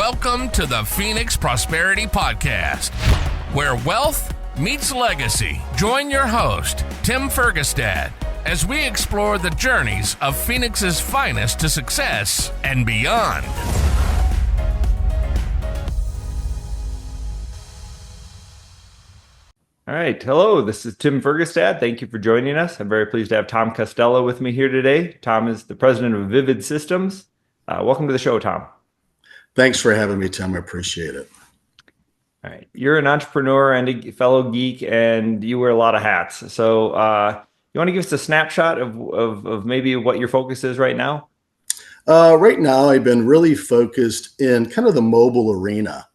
Welcome to the Phoenix Prosperity Podcast, where wealth meets legacy. Join your host, Tim Fergestad, as we explore the journeys of Phoenix's finest to success and beyond. All right. Hello, this is Tim Fergestad. Thank you for joining us. I'm very pleased to have Tom Costello with me here today. Tom is the president of Vivid Systems. Welcome to the show, Tom. Thanks for having me, Tim. I appreciate it. All right. You're an entrepreneur and a fellow geek, and you wear a lot of hats. So you want to give us a snapshot of maybe what your focus is right now? Right now, I've been really focused in kind of the mobile arena.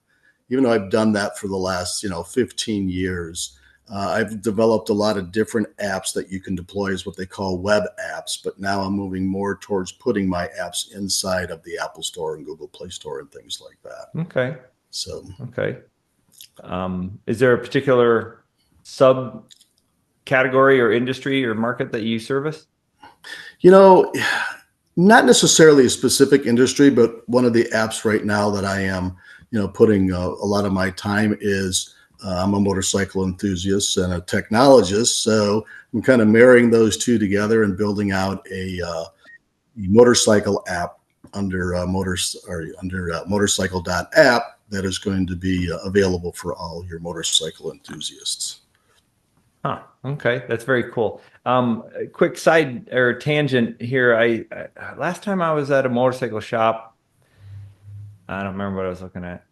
Even though I've done that for the last 15 years, I've developed a lot of different apps that you can deploy as what they call web apps. But now I'm moving more towards putting my apps inside of the Apple Store and Google Play Store and things like that. Okay. Okay. Is there a particular subcategory or industry or market that you service? Not necessarily a specific industry, but one of the apps right now that I am, putting a lot of my time is I'm a motorcycle enthusiast and a technologist. So I'm kind of marrying those two together and building out a motorcycle app under motorcycle.app that is going to be available for all your motorcycle enthusiasts. Huh. Okay. That's very cool. A quick side or tangent here. I last time I was at a motorcycle shop, I don't remember what I was looking at.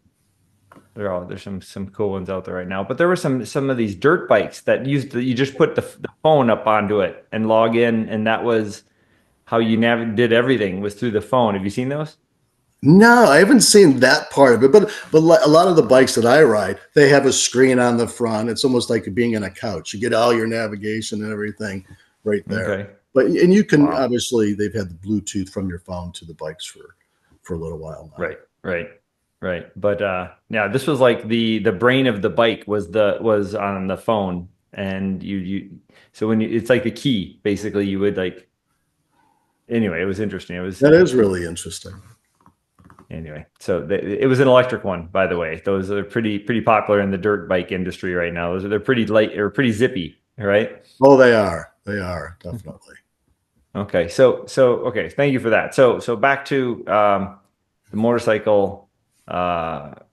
There's some cool ones out there right now, but there were some of these dirt bikes that you just put the phone up onto it and log in, and that was how you did everything was through the phone. Have you seen those? No, I haven't seen that part of it, but a lot of the bikes that I ride, they have a screen on the front. It's almost like being in a couch. You get all your navigation and everything right there. Okay. And you can obviously they've had the Bluetooth from your phone to the bikes for a little while now. Right. But yeah, this was like the brain of the bike was on the phone, and so when it's like the key basically, you would anyway, it was interesting. That is really interesting. Anyway, so it was an electric one, by the way. Those are pretty popular in the dirt bike industry right now. They're pretty light or pretty zippy, right? Oh, they are definitely. Okay, so okay, thank you for that. So back to the motorcycle app.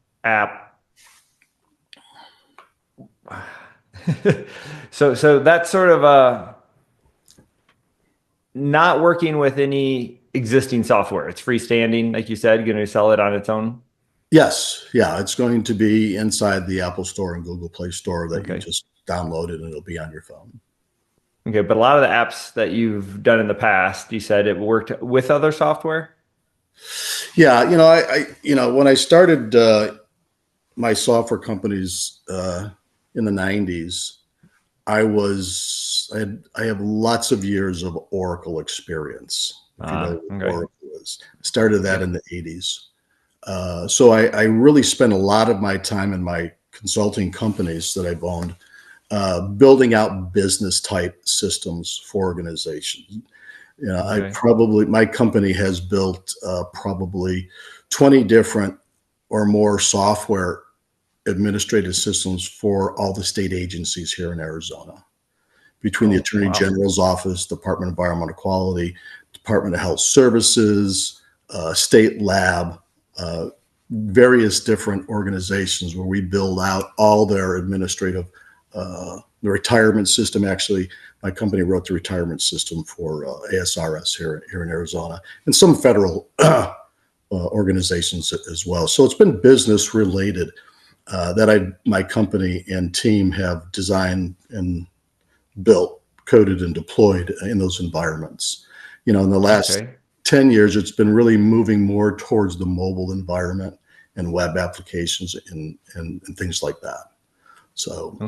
so that's sort of not working with any existing software. It's freestanding, like you said, going to sell it on its own. Yes, yeah, it's going to be inside the Apple Store and Google Play Store that you just download it and it'll be on your phone. Okay, but a lot of the apps that you've done in the past, you said it worked with other software. Yeah, I when I started my software companies in the 90s, I have lots of years of Oracle experience. If you know what Oracle is. Started that in the 80s. So I really spent a lot of my time in my consulting companies that I've owned building out business type systems for organizations. My company has built probably 20 different or more software administrative systems for all the state agencies here in Arizona, between the Attorney General's office, Department of Environmental Quality, Department of Health Services, state lab, various different organizations where we build out all their administrative, the retirement system. Actually, my company wrote the retirement system for ASRS here in Arizona, and some federal organizations as well. So it's been business related that my company and team have designed and built, coded, and deployed in those environments. In the last 10 years, it's been really moving more towards the mobile environment and web applications and things like that. So,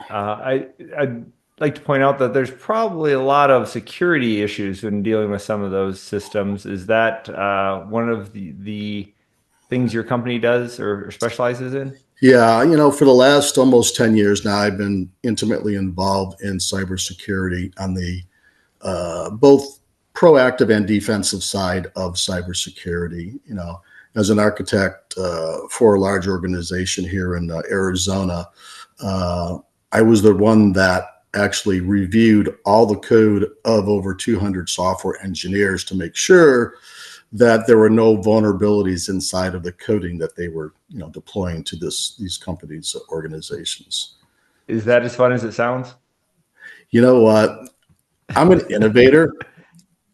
I'd like to point out that there's probably a lot of security issues when dealing with some of those systems. Is that one of the things your company does or specializes in? Yeah, for the last almost 10 years now, I've been intimately involved in cybersecurity on the both proactive and defensive side of cybersecurity. You know, as an architect for a large organization here in Arizona, I was the one that actually reviewed all the code of over 200 software engineers to make sure that there were no vulnerabilities inside of the coding that they were, you know, deploying to these companies, organizations. Is that as fun as it sounds? You know what? I'm an innovator.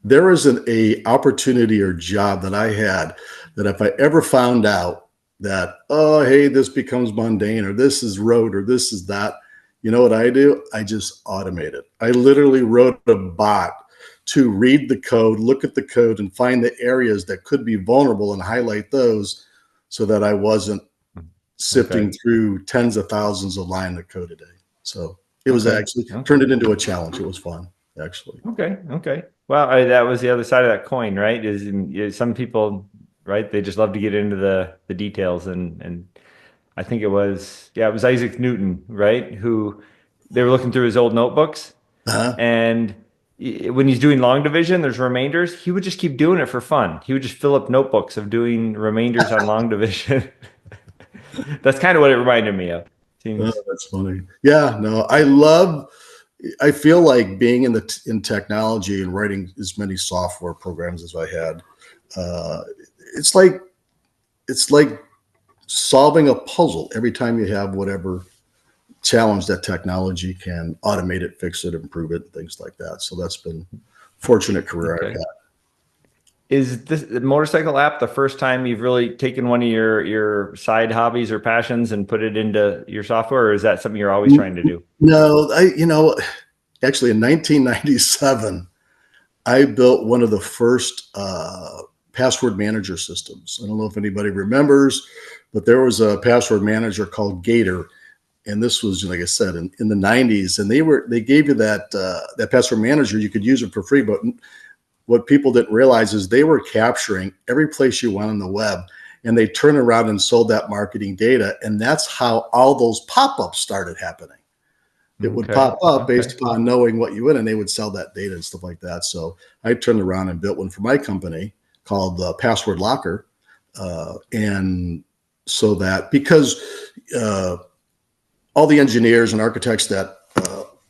There was a opportunity or job that I had that if I ever found out that, oh, hey, this becomes mundane or this is rote or this is that, you know what I do? I just automate it. I literally wrote a bot to read the code, look at the code, and find the areas that could be vulnerable and highlight those so that I wasn't sifting through tens of thousands of lines of code a day. So it was actually turned it into a challenge. It was fun, actually. Okay. Well, that was the other side of that coin, right? Is some people, right? They just love to get into the details, and I think it was Isaac Newton, right? Who they were looking through his old notebooks, and when he's doing long division, there's remainders. He would just keep doing it for fun. He would just fill up notebooks of doing remainders on long division. That's kind of what it reminded me of. Oh, that's funny. Yeah, no, I feel like being in technology and writing as many software programs as I had, it's like solving a puzzle every time you have whatever challenge that technology can automate it, fix it, improve it, things like that. So that's been a fortunate career I've had. Is this the motorcycle app the first time you've really taken one of your side hobbies or passions and put it into your software, or is that something you're always trying to do? No, actually in 1997, I built one of the first password manager systems. I don't know if anybody remembers, but there was a password manager called Gator. And this was, like I said, in the 90s, and they gave you that password manager. You could use it for free, but what people didn't realize is they were capturing every place you went on the web, and they turned around and sold that marketing data. And that's how all those pop-ups started happening. It would pop up based upon knowing what you would, and they would sell that data and stuff like that. So I turned around and built one for my company called Password Locker. And so that because all the engineers and architects that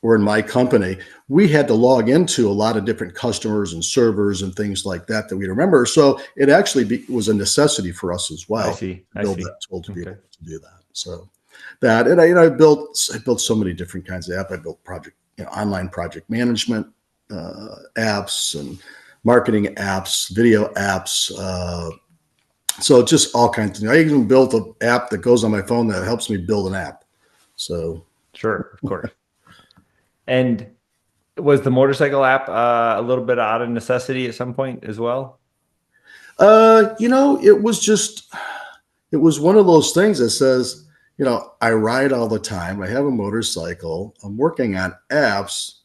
were in my company, we had to log into a lot of different customers and servers and things like that we remember. So it actually was a necessity for us as well. To build that tool to be able to do that. So that, and I built so many different kinds of apps. I built online project management apps and marketing apps, video apps. So just all kinds of things. I even built an app that goes on my phone that helps me build an app. So sure, of course. And was the motorcycle app a little bit out of necessity at some point as well? It was one of those things that says, I ride all the time. I have a motorcycle. I'm working on apps,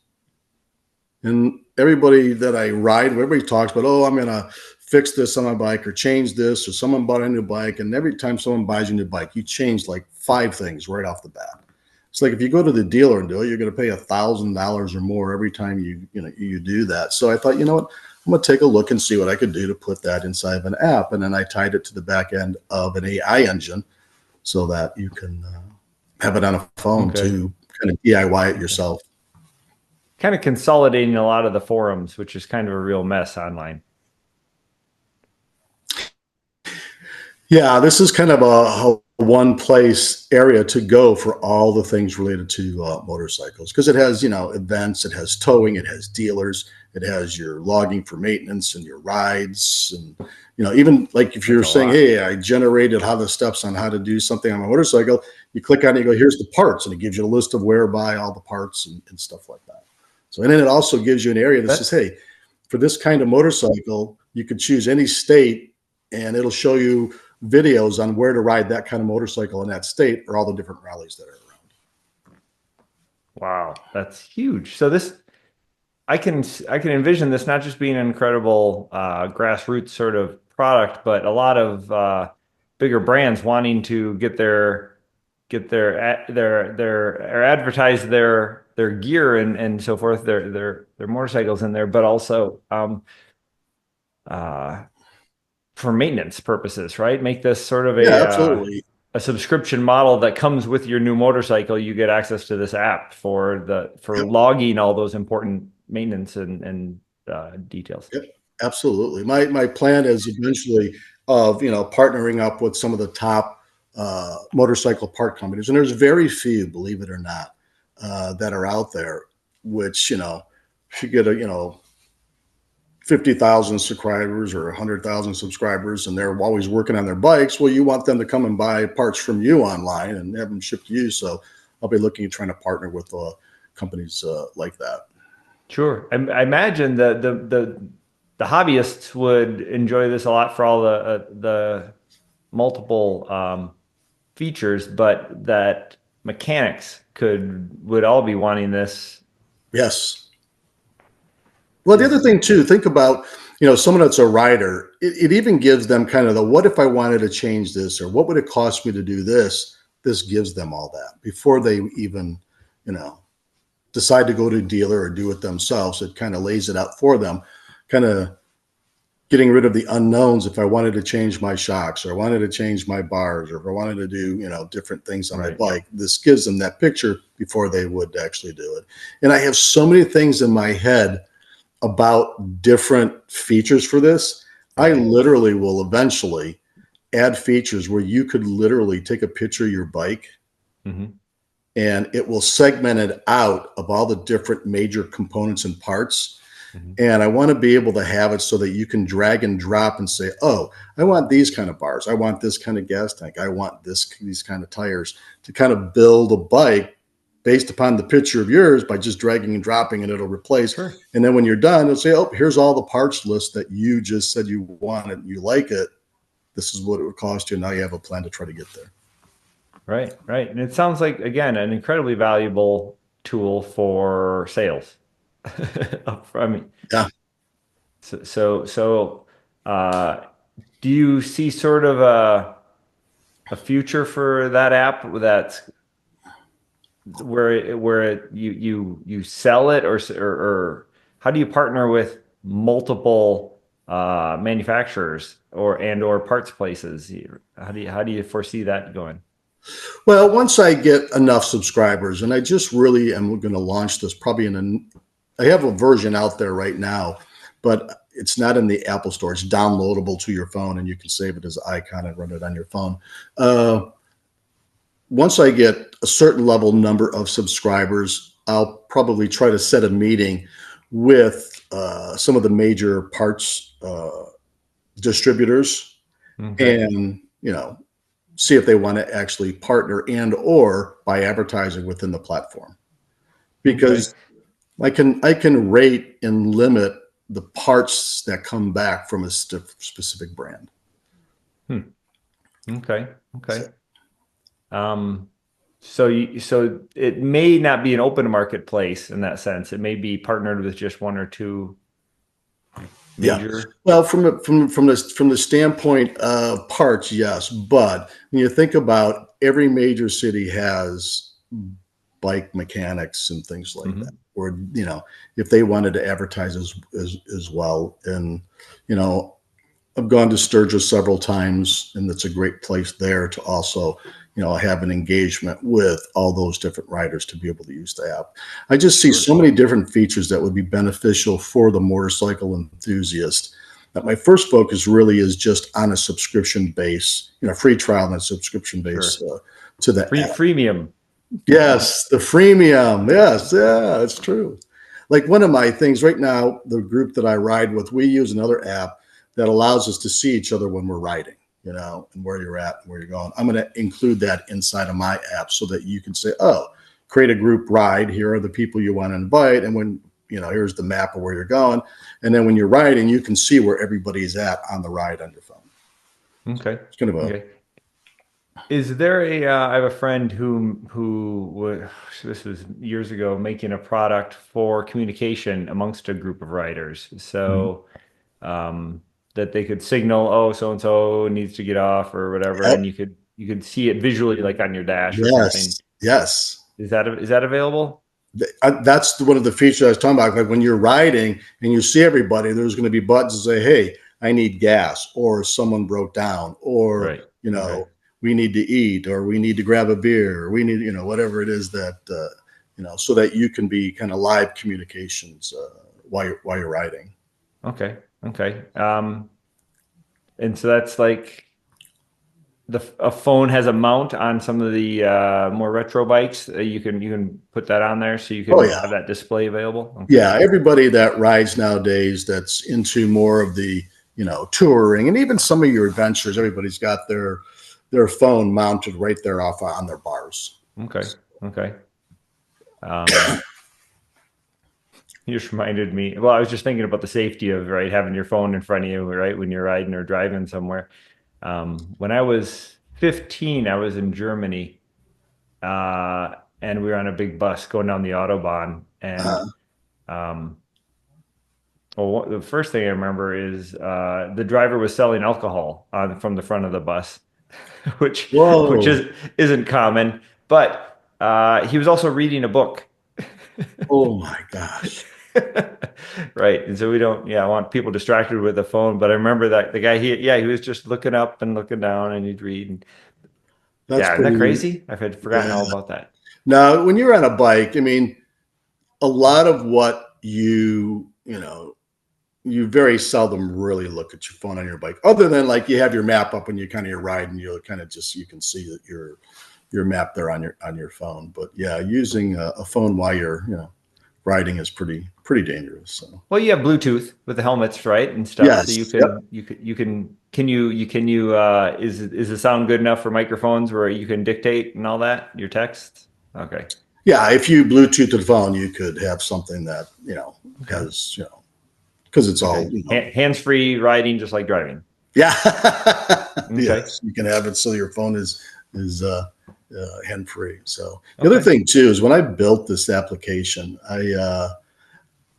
and everybody that I ride, everybody talks about, oh, I'm going to fix this on my bike or change this, or someone bought a new bike. And every time someone buys a new bike, you change like 5 things right off the bat. It's like if you go to the dealer and do it, you're going to pay $1,000 or more every time you do that. So I thought, you know what, I'm going to take a look and see what I could do to put that inside of an app. And then I tied it to the back end of an AI engine so that you can have it on a phone to kind of DIY it yourself. Kind of consolidating a lot of the forums, which is kind of a real mess online. Yeah, this is kind of a one place area to go for all the things related to motorcycles, because it has, events, it has towing, it has dealers, it has your logging for maintenance and your rides. And, even like if you're saying, hey, I generated how the steps on how to do something on my motorcycle, you click on it, you go, here's the parts. And it gives you a list of where to buy all the parts and stuff like that. So, and then it also gives you an area that says, hey, for this kind of motorcycle, you could choose any state and it'll show you videos on where to ride that kind of motorcycle in that state or all the different rallies that are around. Wow, that's huge. So I can envision this not just being an incredible grassroots sort of product, but a lot of bigger brands wanting to get their get or advertise their gear and so forth, their motorcycles in there, but also for maintenance purposes, right? Make this sort of Yeah, absolutely. a subscription model that comes with your new motorcycle. You get access to this app for Yep, logging all those important maintenance and details. yep, absolutely. My plan is eventually of, partnering up with some of the top motorcycle part companies, and there's very few, believe it or not, that are out there. Which, if you get a 50,000 subscribers or 100,000 subscribers, and they're always working on their bikes, well, you want them to come and buy parts from you online and have them shipped to you. So I'll be looking at trying to partner with companies like that. Sure. I imagine that the hobbyists would enjoy this a lot for all the multiple features, but that mechanics would all be wanting this. Yes. Well, the other thing too, think about, someone that's a rider, it even gives them kind of the, what if I wanted to change this, or what would it cost me to do this? This gives them all that before they even, decide to go to a dealer or do it themselves. It kind of lays it out for them, kind of getting rid of the unknowns. If I wanted to change my shocks, or I wanted to change my bars, or if I wanted to do, different things on my bike, this gives them that picture before they would actually do it. And I have so many things in my head about different features for this. I literally will eventually add features where you could literally take a picture of your bike, and it will segment it out of all the different major components and parts. And I want to be able to have it so that you can drag and drop and say, oh, I want these kind of bars, I want this kind of gas tank, I want these kind of tires, to kind of build a bike based upon the picture of yours by just dragging and dropping, and it'll replace. Sure. And then when you're done, it'll say, oh, here's all the parts list that you just said you wanted and you like it. This is what it would cost you. Now you have a plan to try to get there. Right. And it sounds like, again, an incredibly valuable tool for sales. I mean, Yeah. So do you see sort of a future for that app that's where you sell it, or how do you partner with multiple manufacturers or parts places? How do you foresee that going? Well, once I get enough subscribers, and I just really am going to launch this probably I have a version out there right now, but it's not in the Apple Store. It's downloadable to your phone, and you can save it as an icon and run it on your phone. Once I get a certain level number of subscribers, I'll probably try to set a meeting with some of the major parts distributors, and see if they want to actually partner and or buy advertising within the platform, because I can rate and limit the parts that come back from a specific brand. Okay. So it may not be an open marketplace in that sense. It may be partnered with just one or two major. Yeah. Well, from the standpoint of parts, yes. But when you think about, every major city has bike mechanics and things like that, or if they wanted to advertise as well. And I've gone to Sturgis several times, and it's a great place there to also have an engagement with all those different riders to be able to use the app. I just see so many different features that would be beneficial for the motorcycle enthusiast, that my first focus really is just on a subscription base, free trial and a subscription base to the app. Freemium. Yes, the freemium. Yes, yeah, it's true. Like, one of my things right now, the group that I ride with, we use another app that allows us to see each other when we're riding, and where you're at and where you're going. I'm going to include that inside of my app so that you can say, oh, create a group ride. Here are the people you want to invite. And when, here's the map of where you're going. And then when you're riding, you can see where everybody's at on the ride on your phone. Okay. It's kind of okay. Is there I have a friend who this was years ago, making a product for communication amongst a group of riders. So, that they could signal, oh, so-and-so needs to get off or whatever. And you you could see it visually, like on your dash or something. Yes. Is that available? That's one of the features I was talking about. Like when you're riding and you see everybody, there's going to be buttons that say, "Hey, I need gas," or "Someone broke down," or Right. we need to eat, or we need to grab a beer, or we need, whatever it is that so that you can be kind of live communications while you're riding. Okay. And so that's like a phone has a mount on some of the more retro bikes. You can put that on there so you can have that display available. Okay. Yeah, everybody that rides nowadays that's into more of the touring and even some of your adventures, everybody's got their phone mounted right there off on their bars. Okay. You just reminded me. Well, I was just thinking about the safety of having your phone in front of you when you're riding or driving somewhere. When I was 15, I was in Germany, and we were on a big bus going down the Autobahn. And the first thing I remember is the driver was selling alcohol from the front of the bus, which isn't common. But he was also reading a book. Oh my gosh. Right. And so we don't, want people distracted with the phone. But I remember that the guy, he was just looking up and looking down and he'd read. And, isn't that crazy? I've had forgotten all about that. Now, when you're on a bike, I mean, a lot of what you very seldom really look at your phone on your bike, other than like you have your map up and you're riding, you can see that your map there on your phone. But using a phone while you're riding is pretty dangerous. So. Well, you have Bluetooth with the helmets, right, and stuff. Yes. So you can. Is the sound good enough for microphones where you can dictate and all that your texts? Okay. Yeah, if you Bluetooth the phone, you could have something that has because it's all hands-free riding, just like driving. Yeah. Okay. Yes, you can have it so your phone is hand-free. So the other thing too is when I built this application,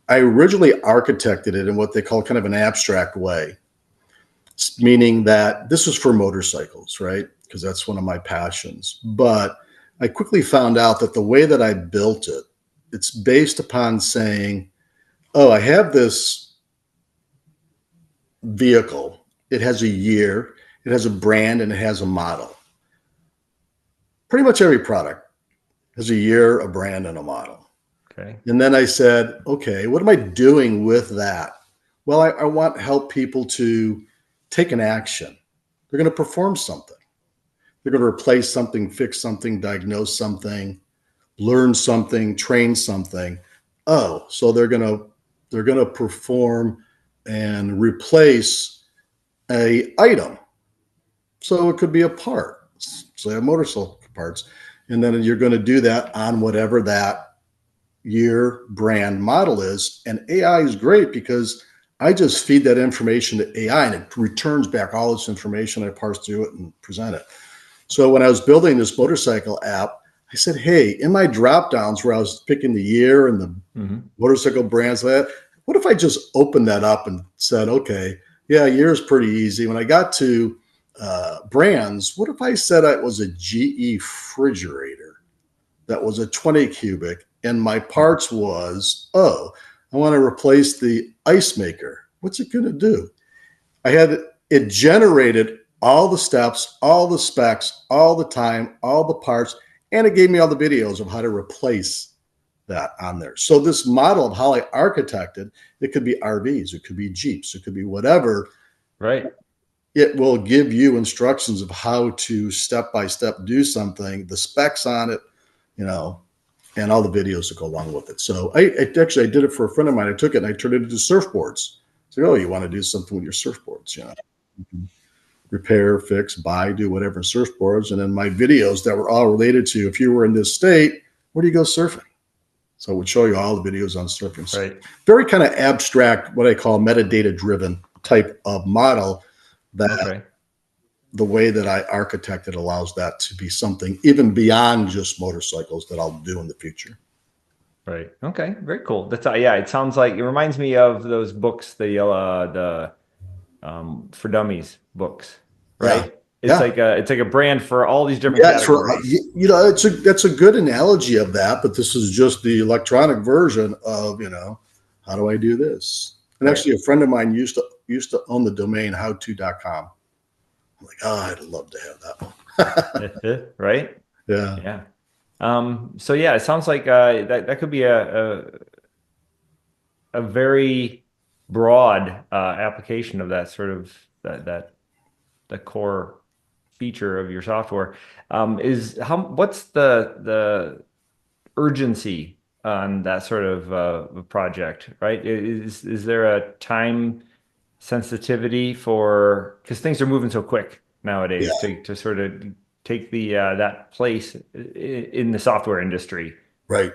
I originally architected it in what they call kind of an abstract way, meaning that this was for motorcycles, right? Because that's one of my passions. But I quickly found out that the way that I built it, it's based upon saying, oh, I have this vehicle. It has a year, it has a brand, and it has a model. Pretty much every product has a year, a brand, and a model. Okay. And then I said, okay, what am I doing with that? Well, I want to help people to take an action. They're going to perform something. They're going to replace something, fix something, diagnose something, learn something, train something. Oh, so they're going to perform and replace a item. So it could be a part, say a motorcycle parts. And then you're going to do that on whatever that year, brand, model is. And AI is great because I just feed that information to AI and it returns back all this information. I parse through it and present it. So when I was building this motorcycle app, I said, hey, in my drop downs where I was picking the year and the motorcycle brands, what if I just opened that up and said, okay, year is pretty easy. When I got to brands, what if I said it was a GE refrigerator that was a 20 cubic and my parts was, I want to replace the ice maker. What's it going to do? I had it generated all the steps, all the specs, all the time, all the parts, and it gave me all the videos of how to replace that on there. So this model of how I architected, it could be RVs, it could be Jeeps, it could be whatever. Right. It will give you instructions of how to step-by-step do something, the specs on it, and all the videos that go along with it. So I did it for a friend of mine. I took it and I turned it into surfboards. So, you want to do something with your surfboards, You can repair, fix, buy, do whatever surfboards. And then my videos that were all related to, if you were in this state, where do you go surfing? So it would show you all the videos on surfing. Right. Very kind of abstract, what I call metadata driven type of model that the way that I architected allows that to be something even beyond just motorcycles that I'll do in the future. Right. Okay. Very cool. That's it sounds like it reminds me of those books, the for dummies books, right? It's like a brand for all these different categories. That's a good analogy of that, but this is just the electronic version of, how do I do this? And actually, a friend of mine used to own the domain howto.com. I'm like, I'd love to have that one. Right? Yeah. So yeah, it sounds like that could be a very broad application of that sort of the core feature of your software. What's the urgency on that sort of project, right? Is there a time sensitivity because things are moving so quick nowadays to sort of take that place in the software industry? Right.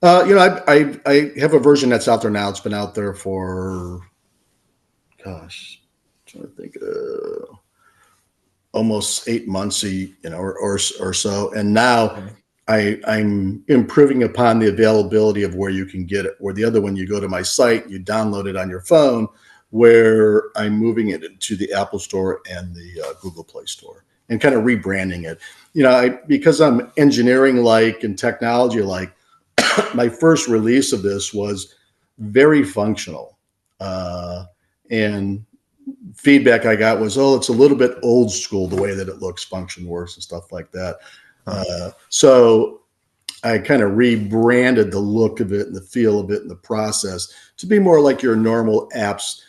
I have a version that's out there now. It's been out there for, gosh, I'm trying to think, almost 8 months, or so. And now I'm improving upon the availability of where you can get it. Where the other one, you go to my site, you download it on your phone, where I'm moving it into the Apple Store and the Google Play Store and kind of rebranding it. Because I'm engineering-like and technology-like, my first release of this was very functional. And feedback I got was, it's a little bit old school, the way that it looks, function works and stuff like that. So I kind of rebranded the look of it and the feel of it and the process to be more like your normal apps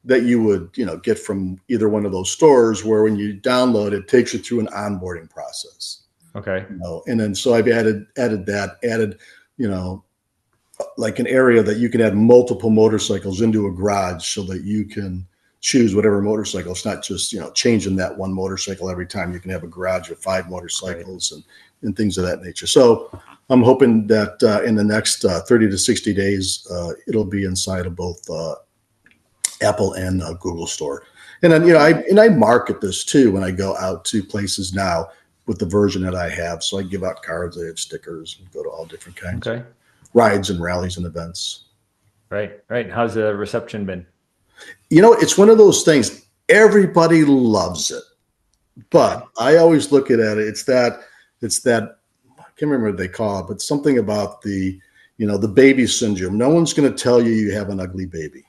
that you would, get from either one of those stores, where when you download it takes you through an onboarding process. Okay. And then so I've added like an area that you can add multiple motorcycles into a garage so that you can choose whatever motorcycle. It's not just, changing that one motorcycle every time. You can have a garage of 5 motorcycles and things of that nature. So I'm hoping that in the next 30 to 60 days, it'll be inside of both Apple and Google Store. And then, I market this too when I go out to places now with the version that I have. So I give out cards, I have stickers, and go to all different kinds of rides and rallies and events. Right. How's the reception been? It's one of those things. Everybody loves it, but I always look at it. It's that I can't remember what they call it, but something about the baby syndrome. No one's going to tell you have an ugly baby.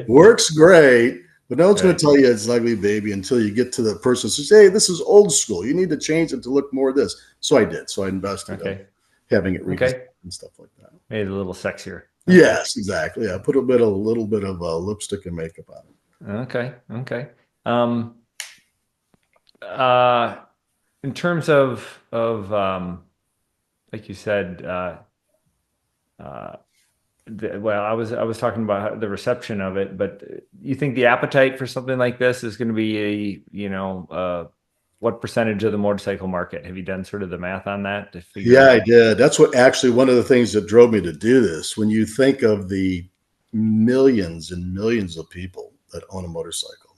Works great, but no one's going to tell you it's an ugly baby until you get to the person who says, hey, this is old school. You need to change it to look more of this. So I did. So I invested in having it redesigned and stuff like that. Made it a little sexier. Yes, exactly. Yeah, put a little bit of lipstick and makeup on it. Okay. In terms of like you said, I was talking about the reception of it, but you think the appetite for something like this is going to be what percentage of the motorcycle market? Have you done sort of the math on that to figure out? I did. That's one of the things that drove me to do this. When you think of the millions and millions of people that own a motorcycle,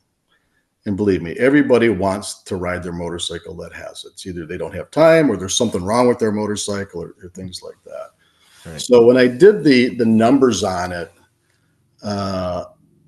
and believe me, everybody wants to ride their motorcycle that has it. It's either they don't have time or there's something wrong with their motorcycle or things like that. Right. So when I did the numbers on it,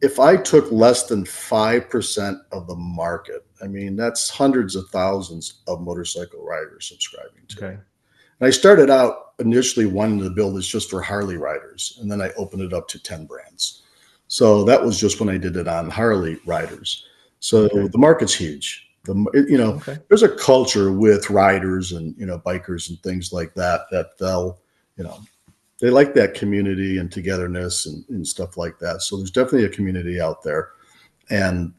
if I took less than 5% of the market, that's hundreds of thousands of motorcycle riders subscribing to it. And I started out initially wanting to build this just for Harley riders, and then I opened it up to 10 brands. So that was just when I did it on Harley riders. So the market's huge. There's a culture with riders and bikers and things like that they'll they like that community and togetherness and stuff like that. So there's definitely a community out there. And,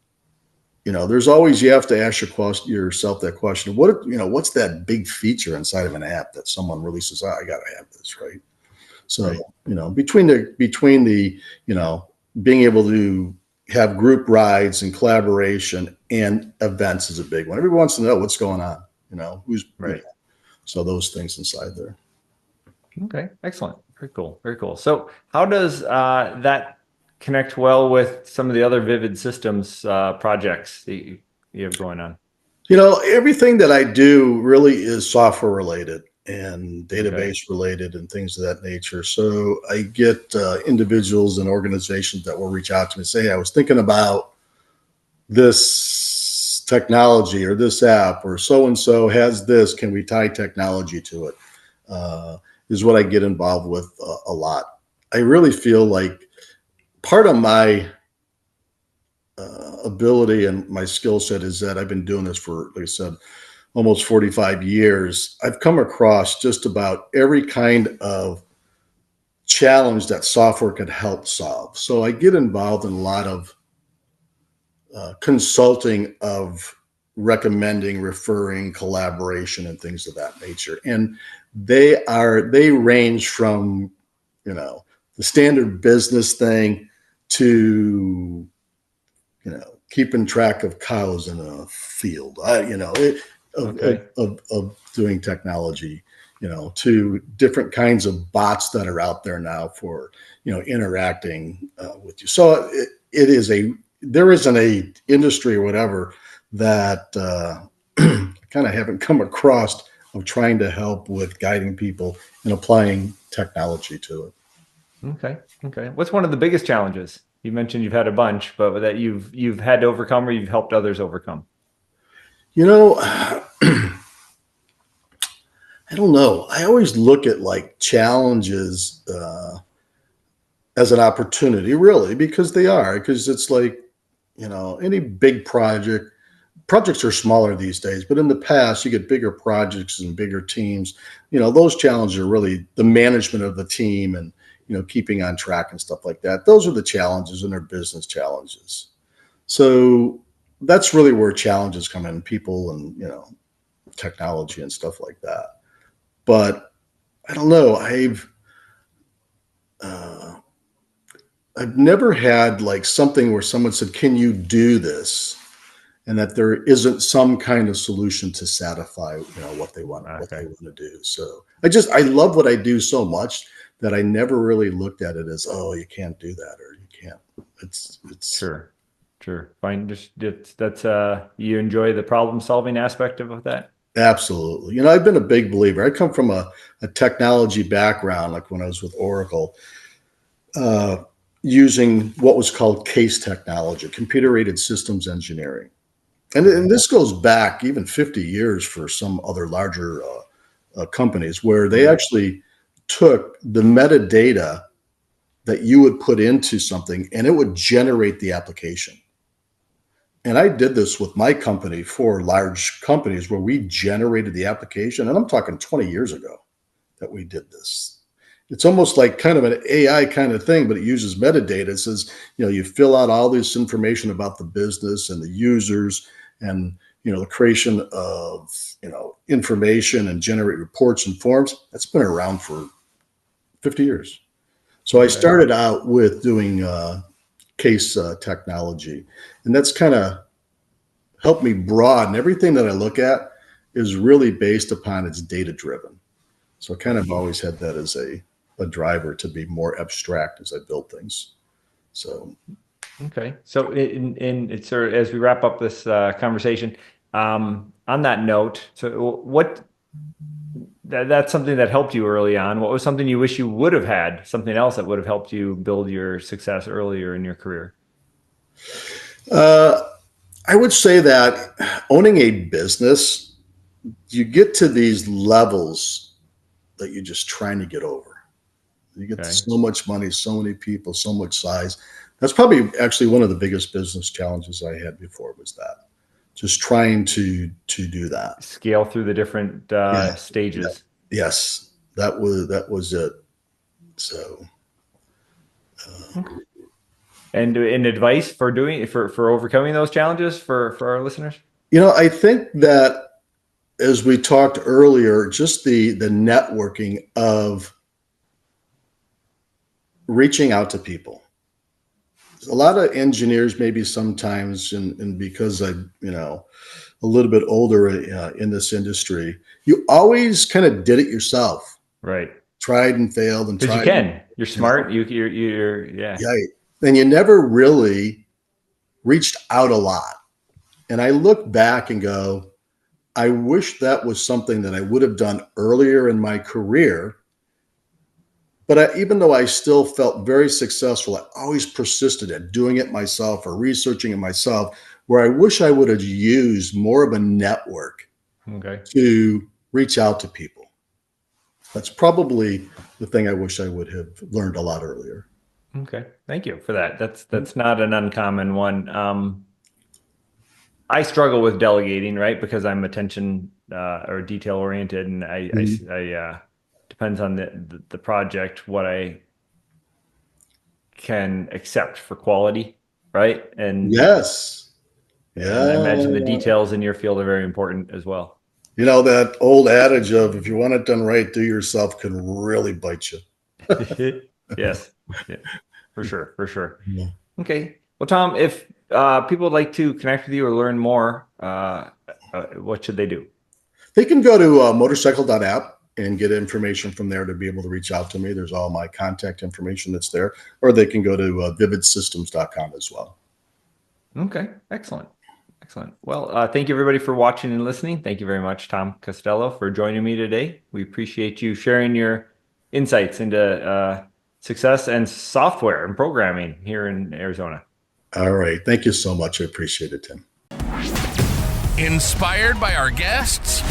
there's always, you have to ask yourself that question. What's that big feature inside of an app that someone really says, I got to have this, right? So, between the, being able to have group rides and collaboration and events is a big one. Everyone wants to know what's going on, who's right. So those things inside there. Okay, excellent. Very cool. So how does that connect well with some of the other Vivid Systems projects that you have going on? Everything that I do really is software related and database related and things of that nature. So I get individuals and organizations that will reach out to me and say, hey, I was thinking about this technology or this app or so-and-so has this, can we tie technology to it? Is what I get involved with a lot. I really feel like part of my ability and my skill set is that I've been doing this for, like I said, almost 45 years. I've come across just about every kind of challenge that software could help solve. So I get involved in a lot of consulting of recommending, referring, collaboration, and things of that nature. And they range from, the standard business thing to, keeping track of cows in a field, of doing technology, to different kinds of bots that are out there now for, interacting with you. So there isn't a industry or whatever that kind of haven't come across of trying to help with guiding people and applying technology to it. Okay. What's one of the biggest challenges? You mentioned you've had a bunch, but that you've had to overcome or you've helped others overcome? I don't know. I always look at like challenges as an opportunity, really, because they are. Because it's like, any big projects are smaller these days, but in the past, you get bigger projects and bigger teams. Those challenges are really the management of the team and, keeping on track and stuff like that. Those are the challenges, and they're business challenges. So that's really where challenges come in, people and, technology and stuff like that. But I don't know. I've never had like something where someone said, "Can you do this?" and that there isn't some kind of solution to satisfy, what they want to do. So I love what I do so much that I never really looked at it as, oh, you can't do that or you can't. It's sure. Fine. That's you enjoy the problem solving aspect of that. Absolutely. I've been a big believer. I come from a technology background, like when I was with Oracle, using what was called CASE technology, computer-aided systems engineering. And this goes back even 50 years for some other larger companies where they actually took the metadata that you would put into something and it would generate the application. And I did this with my company for large companies where we generated the application. And I'm talking 20 years ago that we did this. It's almost like kind of an AI kind of thing, but it uses metadata. It says, you fill out all this information about the business and the users and, the creation of, information and generate reports and forms. That's been around for 50 years. So I started out with doing CASE technology, and that's kind of helped me broaden everything that I look at is really based upon it's data driven. So I kind of always had that as a driver to be more abstract as I build things. So okay. So it's sort of, as we wrap up this conversation, on that note, so that's something that helped you early on. What was something you wish you would have had, something else that would have helped you build your success earlier in your career? I would say that owning a business, you get to these levels that you're just trying to get over. You get so much money, so many people, so much size. That's probably actually one of the biggest business challenges I had before was that. Just trying to do that. Scale through the different stages. Yeah. Yes, that was it. So. And advice for overcoming those challenges for our listeners? I think that as we talked earlier, just the networking of reaching out to people. A lot of engineers, maybe sometimes, and because I'm, a little bit older in this industry, you always kind of did it yourself. Right. Tried and failed and tried. Because you can. You're smart. You're yeah. And you never really reached out a lot. And I look back and go, I wish that was something that I would have done earlier in my career. But even though I still felt very successful, I always persisted at doing it myself or researching it myself, where I wish I would have used more of a network to reach out to people. That's probably the thing I wish I would have learned a lot earlier. Okay. Thank you for that. That's not an uncommon one. I struggle with delegating, right? Because I'm attention or detail oriented, and I depends on the project, what I can accept for quality, right? And yes. Yeah. And I imagine the details in your field are very important as well. You know, that old adage of if you want it done right, do yourself can really bite you. Yes. Yeah. For sure. Yeah. Okay. Well, Tom, if people would like to connect with you or learn more, what should they do? They can go to motorcycle.app and get information from there to be able to reach out to me. There's all my contact information that's there. Or they can go to vividsystems.com as well. Okay. Excellent. Well, thank you everybody for watching and listening. Thank you very much, Tom Costello, for joining me today. We appreciate you sharing your insights into success and software and programming here in Arizona. All right. Thank you so much. I appreciate it, Tim. Inspired by our guests?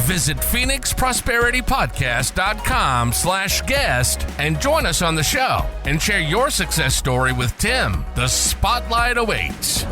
Visit phoenixprosperitypodcast.com/guest and join us on the show and share your success story with Tim. The spotlight awaits.